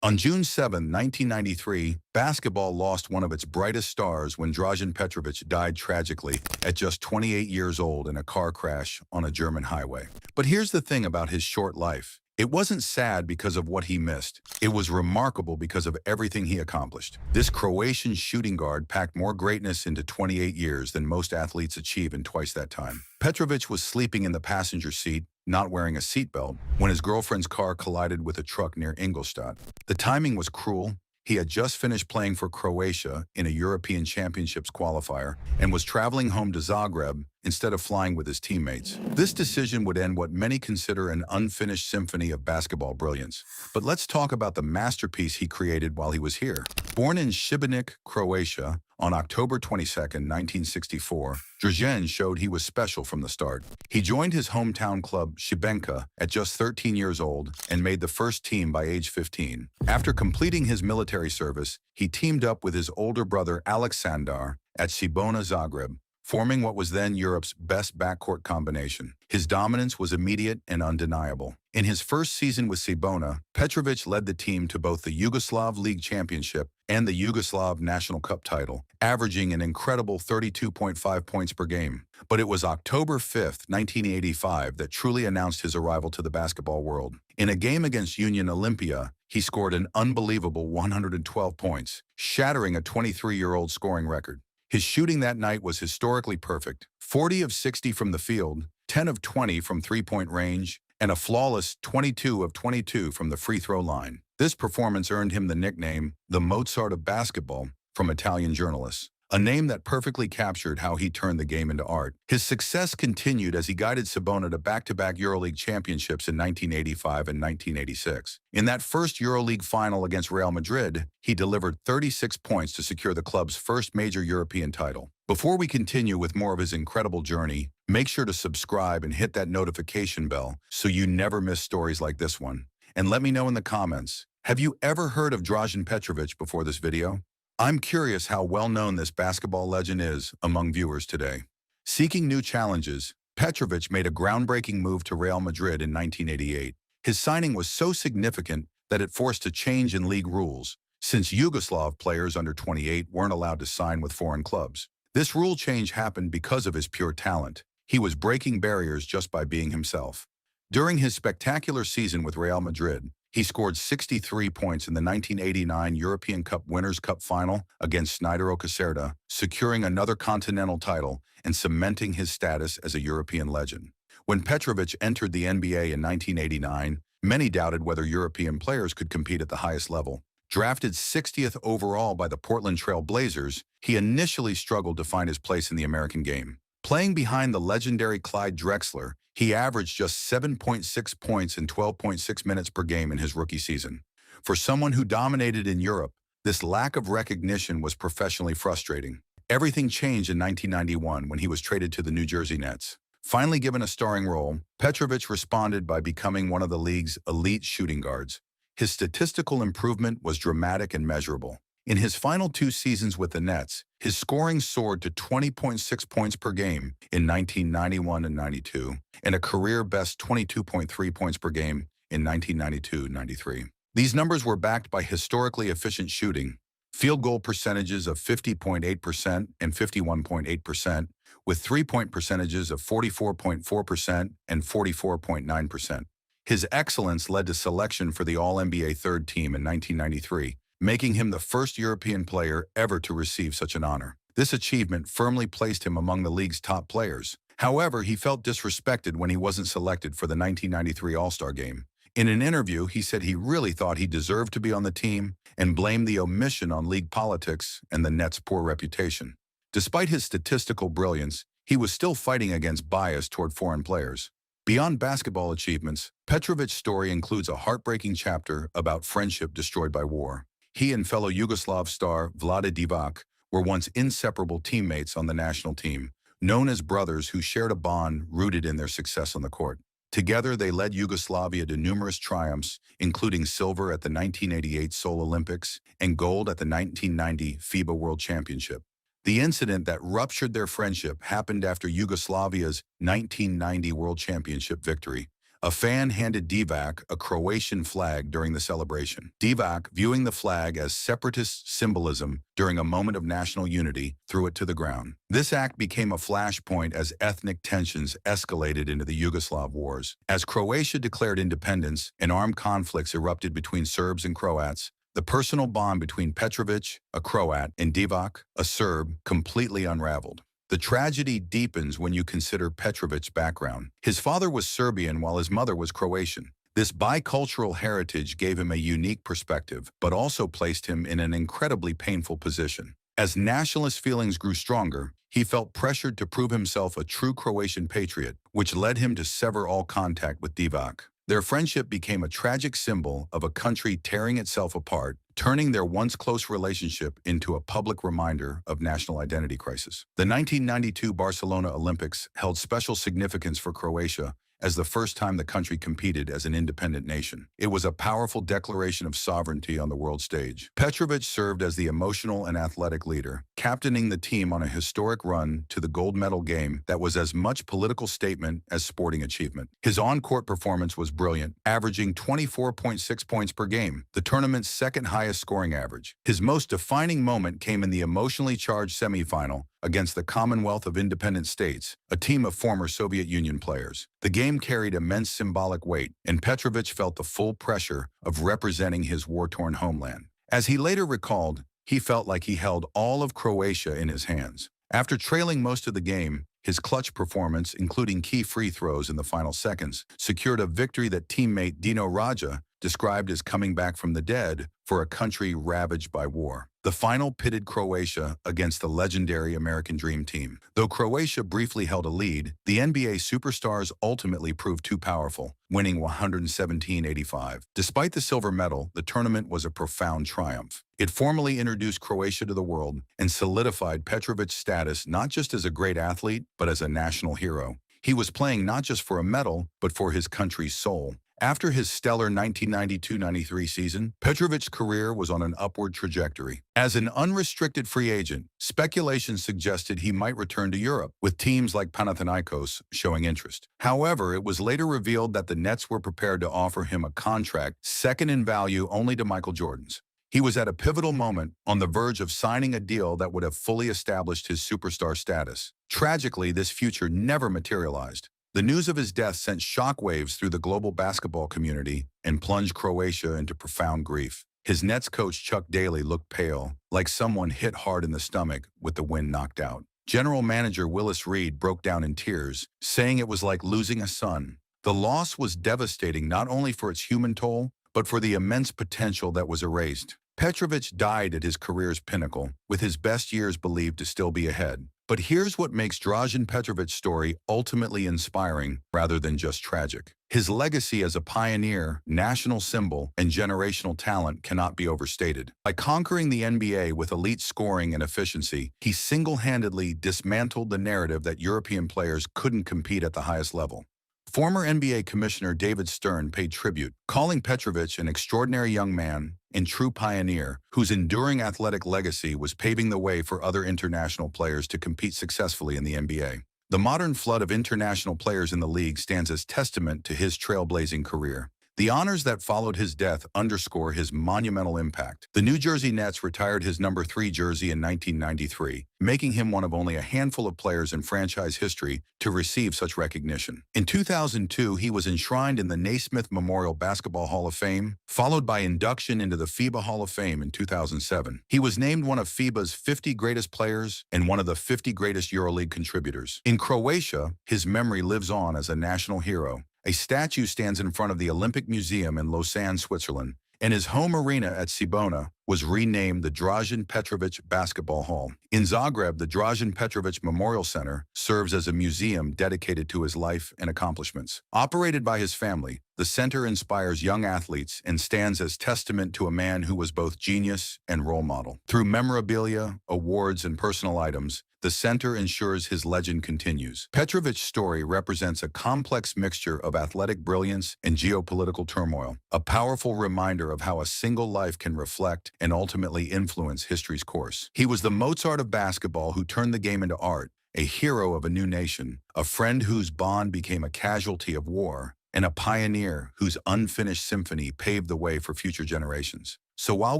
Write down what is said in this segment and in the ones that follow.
On June 7, 1993, basketball lost one of its brightest stars when Dražen Petrović died tragically at just 28 years old in a car crash on a German highway. But here's the thing about his short life. It wasn't sad because of what he missed. It was remarkable because of everything he accomplished. This Croatian shooting guard packed more greatness into 28 years than most athletes achieve in twice that time. Petrović was sleeping in the passenger seat, not wearing a seatbelt, when his girlfriend's car collided with a truck near Ingolstadt. The timing was cruel. He had just finished playing for Croatia in a European Championships qualifier and was traveling home to Zagreb instead of flying with his teammates. This decision would end what many consider an unfinished symphony of basketball brilliance. But let's talk about the masterpiece he created while he was here. Born in Šibenik, Croatia, on October 22, 1964, Dražen showed he was special from the start. He joined his hometown club Šibenka at just 13 years old and made the first team by age 15. After completing his military service, he teamed up with his older brother Aleksandar at Cibona Zagreb, forming what was then Europe's best backcourt combination. His dominance was immediate and undeniable. In his first season with Cibona, Petrović led the team to both the Yugoslav League Championship and the Yugoslav National Cup title, averaging an incredible 32.5 points per game. But it was October 5, 1985 that truly announced his arrival to the basketball world. In a game against Union Olympia, he scored an unbelievable 112 points, shattering a 23-year-old scoring record. His shooting that night was historically perfect: 40 of 60 from the field, 10 of 20 from three-point range, and a flawless 22 of 22 from the free throw line. This performance earned him the nickname, the Mozart of basketball, from Italian journalists, a name that perfectly captured how he turned the game into art. His success continued as he guided Cibona to back-to-back EuroLeague championships in 1985 and 1986. In that first EuroLeague final against Real Madrid, he delivered 36 points to secure the club's first major European title. Before we continue with more of his incredible journey, make sure to subscribe and hit that notification bell so you never miss stories like this one. And let me know in the comments, have you ever heard of Dražen Petrović before this video? I'm curious how well-known this basketball legend is among viewers today. Seeking new challenges, Petrović made a groundbreaking move to Real Madrid in 1988. His signing was so significant that it forced a change in league rules, since Yugoslav players under 28 weren't allowed to sign with foreign clubs. This rule change happened because of his pure talent. He was breaking barriers just by being himself. During his spectacular season with Real Madrid, he scored 63 points in the 1989 European Cup Winners' Cup final against Snajdaro Caserta, securing another continental title and cementing his status as a European legend. When Petrović entered the NBA in 1989, many doubted whether European players could compete at the highest level. Drafted 60th overall by the Portland Trail Blazers, he initially struggled to find his place in the American game. Playing behind the legendary Clyde Drexler, he averaged just 7.6 points in 12.6 minutes per game in his rookie season. For someone who dominated in Europe, this lack of recognition was professionally frustrating. Everything changed in 1991 when he was traded to the New Jersey Nets. Finally given a starring role, Petrović responded by becoming one of the league's elite shooting guards. His statistical improvement was dramatic and measurable. In his final 2 seasons with the Nets, his scoring soared to 20.6 points per game in 1991 and 92, and a career-best 22.3 points per game in 1992-93. These numbers were backed by historically efficient shooting, field goal percentages of 50.8% and 51.8%, with three-point percentages of 44.4% and 44.9%. His excellence led to selection for the All-NBA third team in 1993, making him the first European player ever to receive such an honor. This achievement firmly placed him among the league's top players. However, he felt disrespected when he wasn't selected for the 1993 All-Star Game. In an interview, he said he really thought he deserved to be on the team and blamed the omission on league politics and the Nets' poor reputation. Despite his statistical brilliance, he was still fighting against bias toward foreign players. Beyond basketball achievements, Petrovic's story includes a heartbreaking chapter about friendship destroyed by war. He and fellow Yugoslav star Vlade Divac were once inseparable teammates on the national team, known as brothers who shared a bond rooted in their success on the court. Together, they led Yugoslavia to numerous triumphs, including silver at the 1988 Seoul Olympics and gold at the 1990 FIBA World Championship. The incident that ruptured their friendship happened after Yugoslavia's 1990 World Championship victory, A fan handed Divac a Croatian flag during the celebration. Divac, viewing the flag as separatist symbolism during a moment of national unity, threw it to the ground. This act became a flashpoint as ethnic tensions escalated into the Yugoslav wars. As Croatia declared independence and armed conflicts erupted between Serbs and Croats, the personal bond between Petrović, a Croat, and Divac, a Serb, completely unraveled. The tragedy deepens when you consider Petrovic's background. His father was Serbian while his mother was Croatian. This bicultural heritage gave him a unique perspective, but also placed him in an incredibly painful position. As nationalist feelings grew stronger, he felt pressured to prove himself a true Croatian patriot, which led him to sever all contact with Divac. Their friendship became a tragic symbol of a country tearing itself apart, turning their once close relationship into a public reminder of national identity crisis. The 1992 Barcelona Olympics held special significance for Croatia as the first time the country competed as an independent nation. It was a powerful declaration of sovereignty on the world stage. Petrović served as the emotional and athletic leader, captaining the team on a historic run to the gold medal game that was as much political statement as sporting achievement. His on-court performance was brilliant, averaging 24.6 points per game, the tournament's second highest scoring average. His most defining moment came in the emotionally charged semifinal against the Commonwealth of Independent States, a team of former Soviet Union players. The game carried immense symbolic weight, and Petrović felt the full pressure of representing his war-torn homeland. As he later recalled, he felt like he held all of Croatia in his hands. After trailing most of the game, his clutch performance, including key free throws in the final seconds, secured a victory that teammate Dino Radja described as coming back from the dead for a country ravaged by war. The final pitted Croatia against the legendary American Dream Team. Though Croatia briefly held a lead, the NBA superstars ultimately proved too powerful, winning 117-85. Despite the silver medal, the tournament was a profound triumph. It formally introduced Croatia to the world and solidified Petrovic's status not just as a great athlete, but as a national hero. He was playing not just for a medal, but for his country's soul. After his stellar 1992-93 season, Petrovic's career was on an upward trajectory. As an unrestricted free agent, speculation suggested he might return to Europe, with teams like Panathinaikos showing interest. However, it was later revealed that the Nets were prepared to offer him a contract second in value only to Michael Jordan's. He was at a pivotal moment, on the verge of signing a deal that would have fully established his superstar status. Tragically, this future never materialized. The news of his death sent shockwaves through the global basketball community and plunged Croatia into profound grief. His Nets coach Chuck Daly looked pale, like someone hit hard in the stomach with the wind knocked out. General manager Willis Reed broke down in tears, saying it was like losing a son. The loss was devastating not only for its human toll, but for the immense potential that was erased. Petrović died at his career's pinnacle, with his best years believed to still be ahead. But here's what makes Dražen Petrovic's story ultimately inspiring rather than just tragic. His legacy as a pioneer, national symbol, and generational talent cannot be overstated. By conquering the NBA with elite scoring and efficiency, he single-handedly dismantled the narrative that European players couldn't compete at the highest level. Former NBA Commissioner David Stern paid tribute, calling Petrović an extraordinary young man and true pioneer whose enduring athletic legacy was paving the way for other international players to compete successfully in the NBA. The modern flood of international players in the league stands as testament to his trailblazing career. The honors that followed his death underscore his monumental impact. The New Jersey Nets retired his number 3 jersey in 1993, making him one of only a handful of players in franchise history to receive such recognition. In 2002, he was enshrined in the Naismith Memorial Basketball Hall of Fame, followed by induction into the FIBA Hall of Fame in 2007. He was named one of FIBA's 50 greatest players and one of the 50 greatest EuroLeague contributors. In Croatia, his memory lives on as a national hero. A statue stands in front of the Olympic Museum in Lausanne, Switzerland, and his home arena at Cibona was renamed the Dražen Petrović Basketball Hall. In Zagreb, the Dražen Petrović Memorial Center serves as a museum dedicated to his life and accomplishments. Operated by his family, the center inspires young athletes and stands as testament to a man who was both genius and role model. Through memorabilia, awards, and personal items, the center ensures his legend continues. Petrovic's story represents a complex mixture of athletic brilliance and geopolitical turmoil, a powerful reminder of how a single life can reflect and ultimately influence history's course. He was the Mozart of basketball who turned the game into art, a hero of a new nation, a friend whose bond became a casualty of war, and a pioneer whose unfinished symphony paved the way for future generations. So while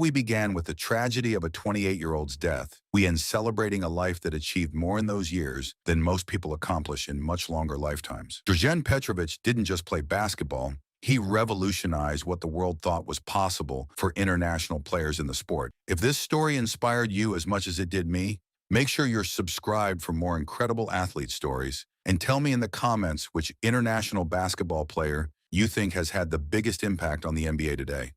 we began with the tragedy of a 28-year-old's death, we end celebrating a life that achieved more in those years than most people accomplish in much longer lifetimes. Dražen Petrović didn't just play basketball, he revolutionized what the world thought was possible for international players in the sport. If this story inspired you as much as it did me, make sure you're subscribed for more incredible athlete stories, and tell me in the comments which international basketball player you think has had the biggest impact on the NBA today.